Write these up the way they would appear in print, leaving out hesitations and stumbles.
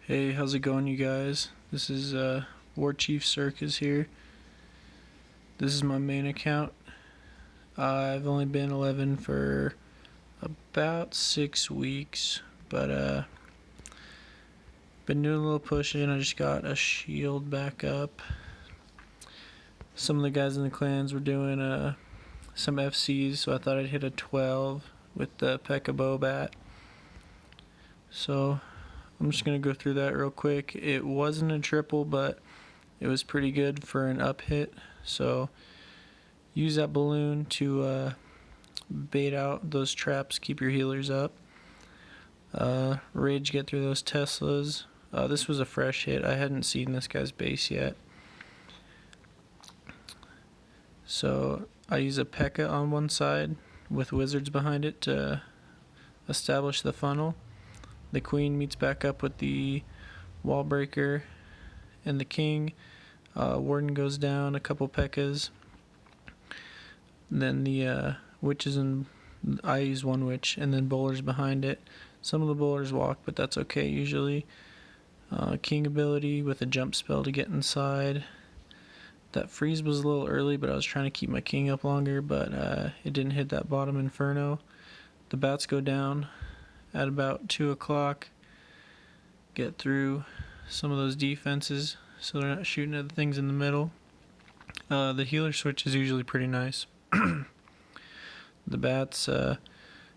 Hey, how's it going, you guys? This is WARCHIEF CIRCAS here. This is my main account. I've only been 11 for about 6 weeks, but been doing a little pushing. I just got a shield back up. Some of the guys in the clans were doing some FCs, so I thought I'd hit a 12 with the Pekkabobat. So I'm just going to go through that real quick. It wasn't a triple, but it was pretty good for an up hit. So use that balloon to bait out those traps, keep your healers up. Rage get through those Teslas. This was a fresh hit. I hadn't seen this guy's base yet. So I use a P.E.K.K.A on one side with wizards behind it to establish the funnel. The queen meets back up with the wall breaker and the king. Warden goes down, a couple P.E.K.K.A s. Then the witches, and I use one witch, and then bowlers behind it. Some of the bowlers walk, but that's okay usually. King ability with a jump spell to get inside. That freeze was a little early, but I was trying to keep my king up longer, but it didn't hit that bottom inferno. The bats go down at about 2 o'clock. Get through some of those defenses so they're not shooting at the things in the middle. The healer switch is usually pretty nice. The bats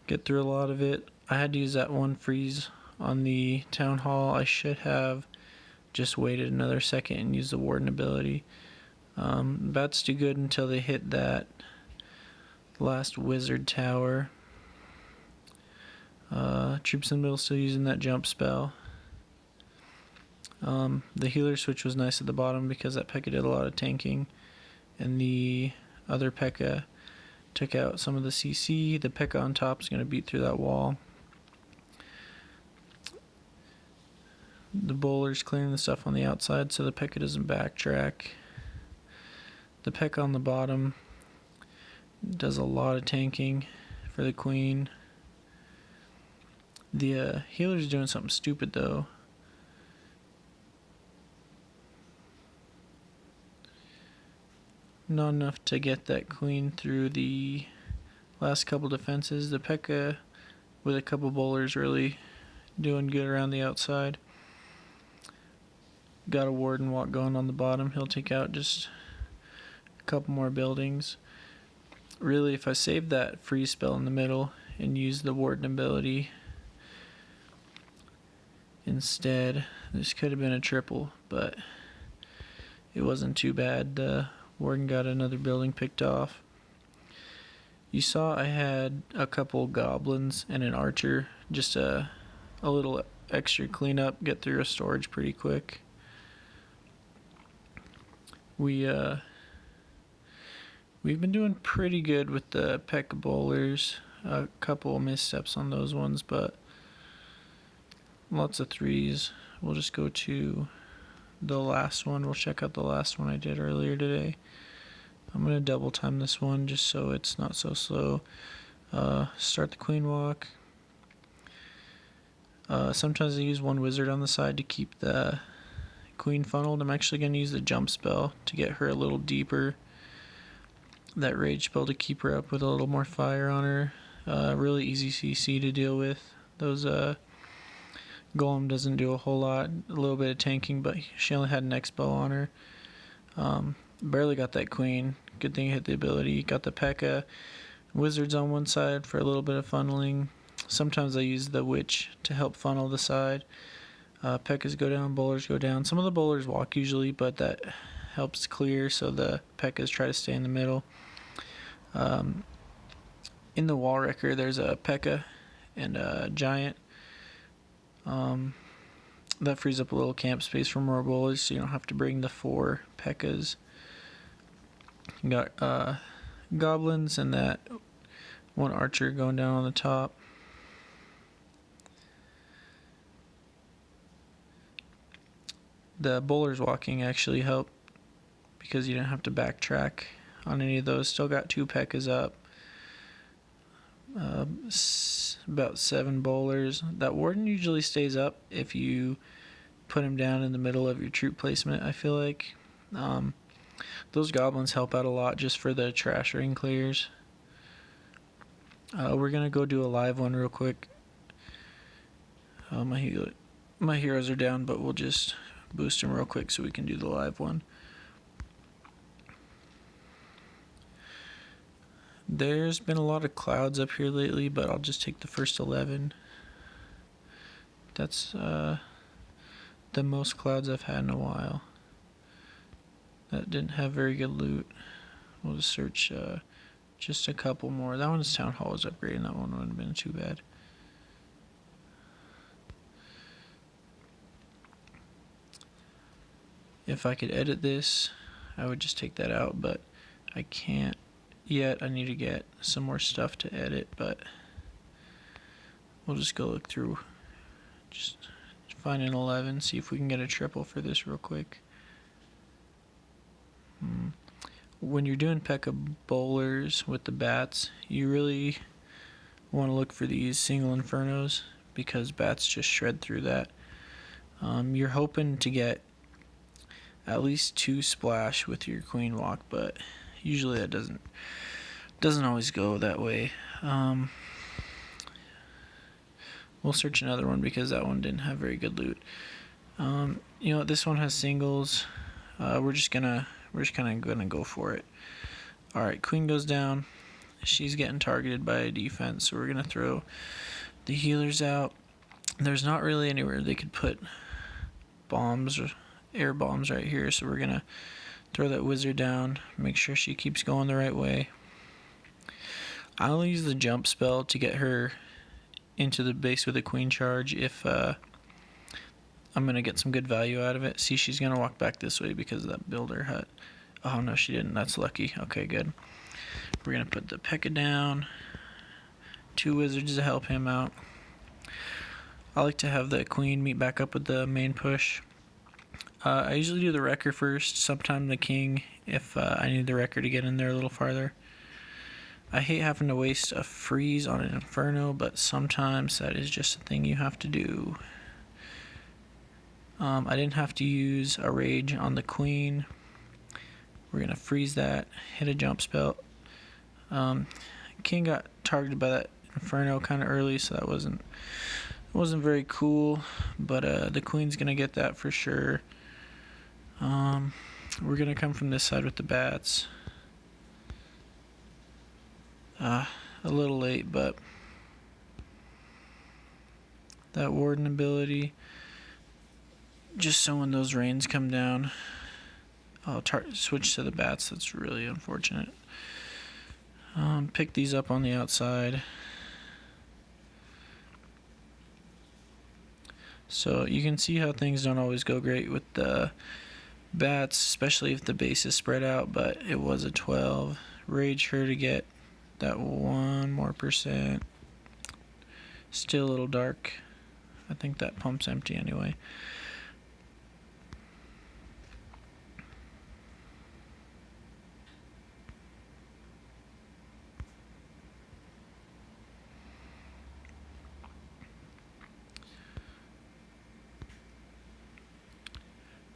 get through a lot of it. I had to use that one freeze on the town hall. I should have just waited another second and used the warden ability. Bats do good until they hit that last wizard tower. Troops in the middle still using that jump spell. The healer switch was nice at the bottom because that P.E.K.K.A did a lot of tanking, and the other P.E.K.K.A took out some of the CC. The P.E.K.K.A on top is going to beat through that wall. The bowler's clearing the stuff on the outside so the P.E.K.K.A doesn't backtrack. The P.E.K.K.A on the bottom does a lot of tanking for the queen. The healer's doing something stupid though. Not enough to get that queen through the last couple defenses. The P.E.K.K.A with a couple bowlers really doing good around the outside. Got a warden walk going on the bottom. He'll take out just a couple more buildings. Really, if I saved that freeze spell in the middle and used the warden ability instead, this could have been a triple, but it wasn't too bad. The warden got another building picked off. You saw I had a couple goblins and an archer, just a little extra cleanup, get through a storage pretty quick. We've been doing pretty good with the P.E.K.K.A bowlers. A couple missteps on those ones, but lots of threes. We'll just go to the last one. We'll check out the last one I did earlier today. I'm going to double time this one just so it's not so slow. Start the queen walk. Sometimes I use one wizard on the side to keep the queen funneled. I'm actually going to use the jump spell to get her a little deeper. That rage spell to keep her up with a little more fire on her. Really easy CC to deal with. Those golem doesn't do a whole lot. A little bit of tanking, but she only had an X bow on her. Barely got that queen. Good thing I hit the ability. Got the P.E.K.K.A wizards on one side for a little bit of funneling. Sometimes I use the witch to help funnel the side. P.E.K.K.As go down, bowlers go down. Some of the bowlers walk usually, but that helps clear, so the P.E.K.K.As try to stay in the middle. In the wall wrecker, there's a P.E.K.K.A and a giant. That frees up a little camp space for more bowlers, so you don't have to bring the 4 P.E.K.K.As. You got goblins and that one archer going down on the top. The bowlers walking actually helped because you didn't have to backtrack on any of those. Still got 2 P.E.K.K.As up. About 7 bowlers. That warden usually stays up if you put him down in the middle of your troop placement, I feel like. Those goblins help out a lot just for the trash ring clears. We're going to go do a live one real quick. My heroes are down, but we'll just boost them real quick so we can do the live one. There's been a lot of clouds up here lately, but I'll just take the first 11. That's the most clouds I've had in a while. That didn't have very good loot. We'll just search just a couple more. That one's Town Hall is upgrading. That one wouldn't have been too bad. If I could edit this, I would just take that out, but I can't yet. I need to get some more stuff to edit, but we'll just go look through. Just find an 11, see if we can get a triple for this real quick. When you're doing P.E.K.K.A bowlers with the bats, you really want to look for these single infernos because bats just shred through that. You're hoping to get at least 2 splash with your queen walk, but usually that doesn't always go that way. We'll search another one because that one didn't have very good loot. This one has singles. We're just kind of gonna go for it. All right, queen goes down. She's getting targeted by a defense, so we're gonna throw the healers out. There's not really anywhere they could put bombs or air bombs right here, so we're gonna throw that wizard down, make sure she keeps going the right way. I only use the jump spell to get her into the base with a queen charge if I'm gonna get some good value out of it. See, she's gonna walk back this way because of that builder hut. Oh no, she didn't. That's lucky. Okay, good. We're gonna put the P.E.K.K.A down. 2 wizards to help him out. I like to have the queen meet back up with the main push. I usually do the wrecker first, sometimes the king if I need the wrecker to get in there a little farther. I hate having to waste a freeze on an inferno, but sometimes that is just a thing you have to do. I didn't have to use a rage on the queen. We're going to freeze that, hit a jump spell. King got targeted by that inferno kind of early, so that wasn't very cool, but the queen's going to get that for sure. We're going to come from this side with the bats. A little late, but that warden ability, just so when those rains come down, I'll switch to the bats. That's really unfortunate. Pick these up on the outside. So you can see how things don't always go great with the bats, especially if the base is spread out, but it was a 12. Rage her to get that 1 more %. Still a little dark. I think that pump's empty anyway.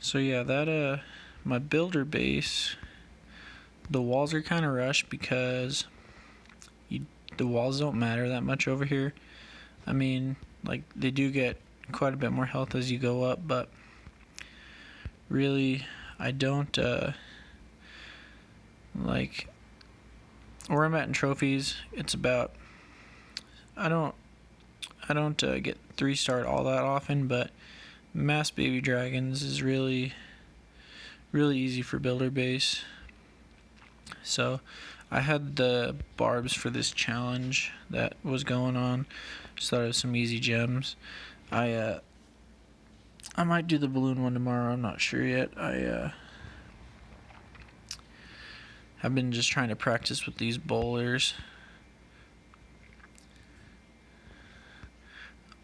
So yeah, that my builder base, the walls are kind of rushed because the walls don't matter that much over here. I mean, like, they do get quite a bit more health as you go up, but really I don't like where I'm at in trophies. It's about I don't get 3-starred all that often, but mass baby dragons is really easy for builder base. So I had the barbs for this challenge that was going on. Just thought it was some easy gems. I might do the balloon one tomorrow. I'm not sure yet. I have been just trying to practice with these bowlers.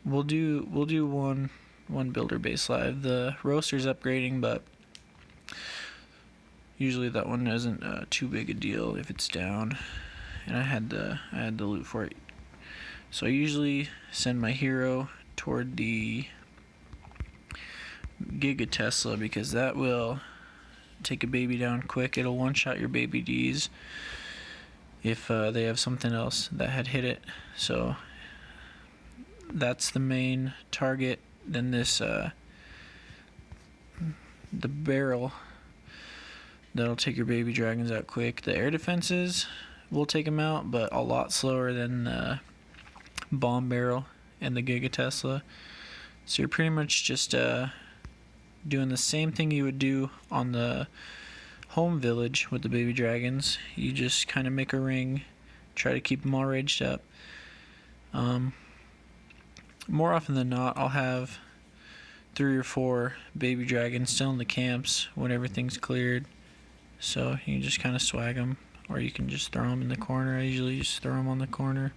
We'll do one builder base live. The roaster's upgrading, but usually that one isn't too big a deal if it's down, and I had the loot for it. So I usually send my hero toward the Giga Tesla, because that will take a baby down quick. It'll one-shot your baby Ds if they have something else that had hit it. So that's the main target. Then this the barrel, that'll take your baby dragons out quick. The air defenses will take them out, but a lot slower than the bomb barrel and the Giga Tesla. So you're pretty much just doing the same thing you would do on the home village with the baby dragons. You just kind of make a ring, try to keep them all raged up. More often than not, I'll have 3 or 4 baby dragons still in the camps when everything's cleared. So you can just kind of swag them, or you can just throw them in the corner. I usually just throw them on the corner,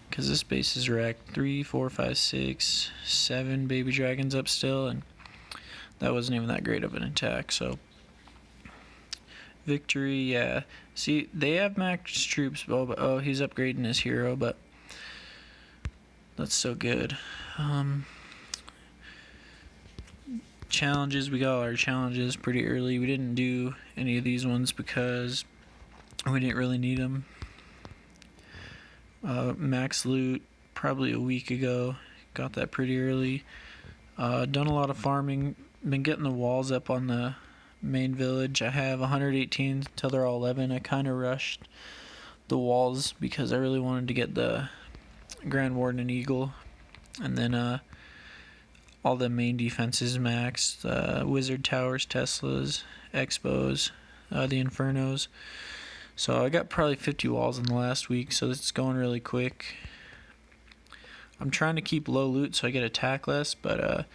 because this base is wrecked. 3, 4, 5, 6, 7 baby dragons up still, and that wasn't even that great of an attack. So victory, yeah. See, they have max troops. Oh, he's upgrading his hero, but that's so good. Challenges, we got all our challenges pretty early. We didn't do any of these ones because we didn't really need them. Max loot probably a week ago, got that pretty early. Done a lot of farming, been getting the walls up on the main village. I have 118 till they're all 11. I kind of rushed the walls because I really wanted to get the Grand Warden and Eagle, and then all the main defenses maxed, Wizard Towers, Teslas, Expos, the Infernos. So I got probably 50 walls in the last week, so it's going really quick. I'm trying to keep low loot so I get attack less, but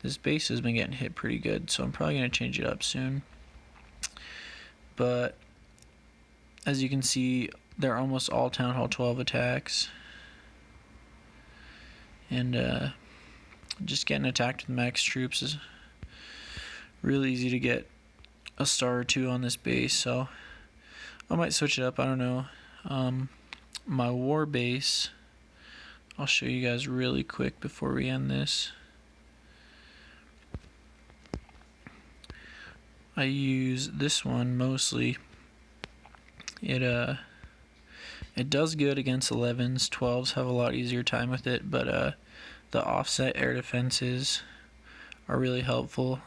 this base has been getting hit pretty good, so I'm probably going to change it up soon. But as you can see, they're almost all Town Hall 12 attacks. And just getting attacked with max troops is really easy to get a star or 2 on this base, so I might switch it up, I don't know. My war base, I'll show you guys really quick before we end this. I use this one mostly. It does good against 11s. 12s have a lot easier time with it, but the offset air defenses are really helpful.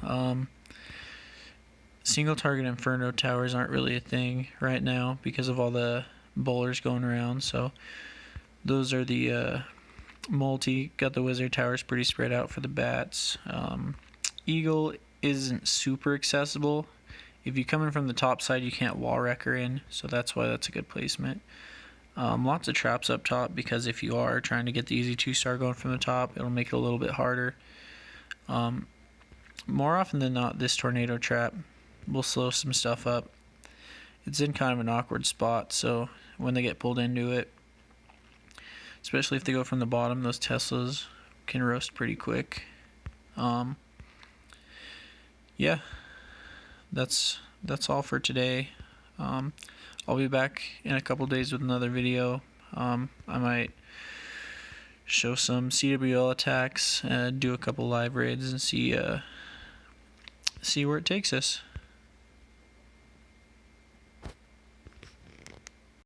Single target Inferno towers aren't really a thing right now because of all the bowlers going around, so those are the multi. Got the Wizard Towers pretty spread out for the bats. Eagle isn't super accessible. If you come in from the top side, you can't wall wreck her in, so that's why that's a good placement. Lots of traps up top, because if you are trying to get the easy 2-star going from the top, it'll make it a little bit harder. More often than not, this tornado trap will slow some stuff up. It's in kind of an awkward spot, so when they get pulled into it, especially if they go from the bottom, those Teslas can roast pretty quick. Yeah, that's all for today. I'll be back in a couple days with another video. I might show some CWL attacks, do a couple live raids, and see where it takes us.